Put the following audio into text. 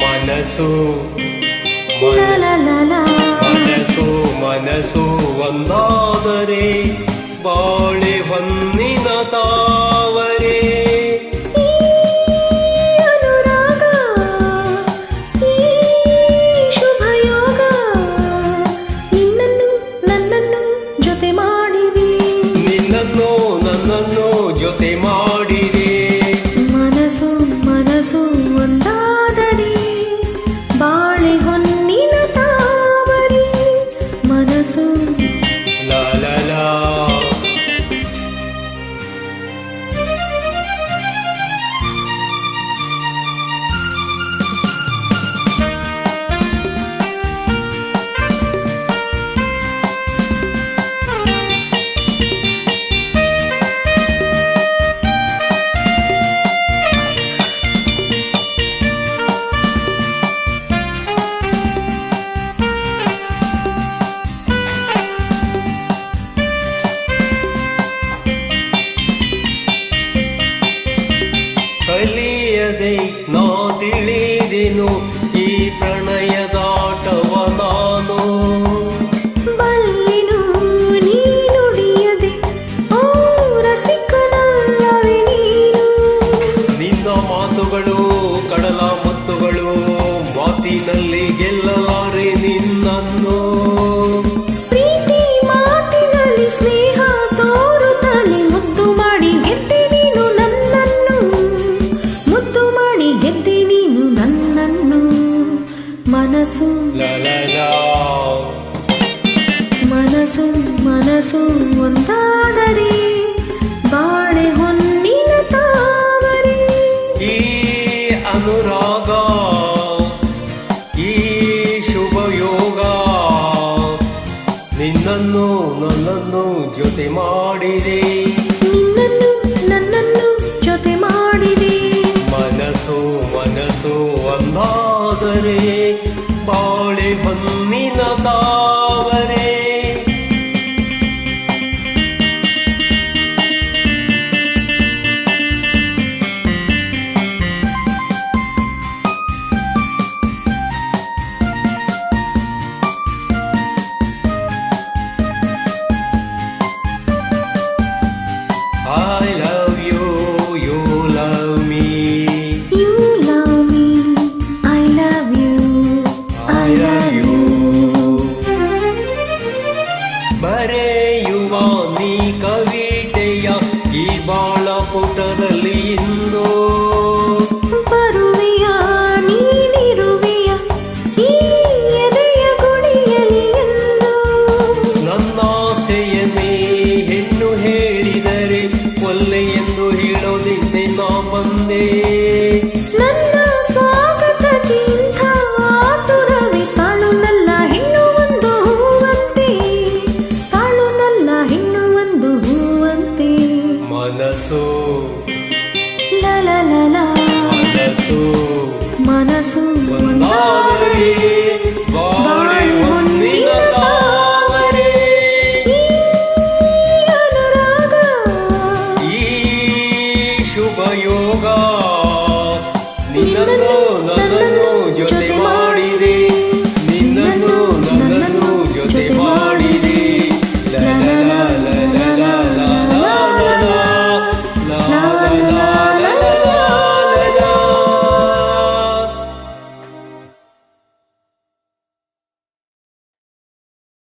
ಮನಸ್ಸು ಮನಸ್ಸು ಮನಸ್ಸು ಒಂದಾದರೆ ಬಾಳೆ ಹೊನ್ನಿನ ತಾವರೆ ಅನುರಾಗ ಶುಭಯೋಗ ನಿನ್ನನ್ನು ನನ್ನನ್ನು ಜೊತೆ ಮಾಡಿದೆ ನಿನ್ನನ್ನು ನನ್ನನ್ನು ಜೊತೆ ಮಾಡಿದೆ ಮನಸ್ಸು ಮನಸ್ಸು ಒಂದಾದರೆ ಬಾಳೆ ಹೊನ್ನಿನ ತಾವರೆ ಮನಸ್ಸು ಲಾ ಲಾ ಲಾ ಕಲಿಯದೆ ನಾ ತಿಳಿದೆನು ಈ ಪ್ರಣಯದಾಟವ ನಾನು ಬಲ್ಲೆನು ನೀ ನುಡಿಯದೆ ಓ ರಸಿಕನಲ್ಲವೇ ನೀನು ನಿನ್ನ ಮಾತುಗಳು ಕಡಲ ಮುತ್ತುಗಳು ಮಾತಿನಲ್ಲಿ ಗೆಲ್ಲಲಾರೆ ನಿನ್ನನ್ನು ಪ್ರೀತಿ ಮಾತಿನಲ್ಲಿ ಸ್ನೇಹ ತೋರುತ್ತಾನೆ ಮುದ್ದು ಮಾಡಿ ಗೆದ್ದೆ ನೀನು ನನ್ನನ್ನು ಮುದ್ದು ಮಾಡಿ ಗೆದ್ದೆ ನೀನು ನನ್ನನ್ನು ಮನಸ್ಸು ಲಲಲಾ ಮನಸ್ಸು ಮನಸ್ಸು ಒಂದಾದರೆ ಬಾಳೆ ಹೊನ್ನಿನ ತಾವರೆ ಈ ಅನುರಾಗ ಈ ಶುಭ ಯೋಗ ನಿನ್ನನ್ನು ನನ್ನನ್ನು ಜೊತೆ ಮಾಡಿದೆ ನಿನ್ನನ್ನು ನನ್ನನ್ನು ಜೊತೆ ಮಾಡಿದೆ ಮನಸ್ಸು ಮನಸ್ಸು ಒಂದಾದರೆ ಬಾಳೆ ಬಂದ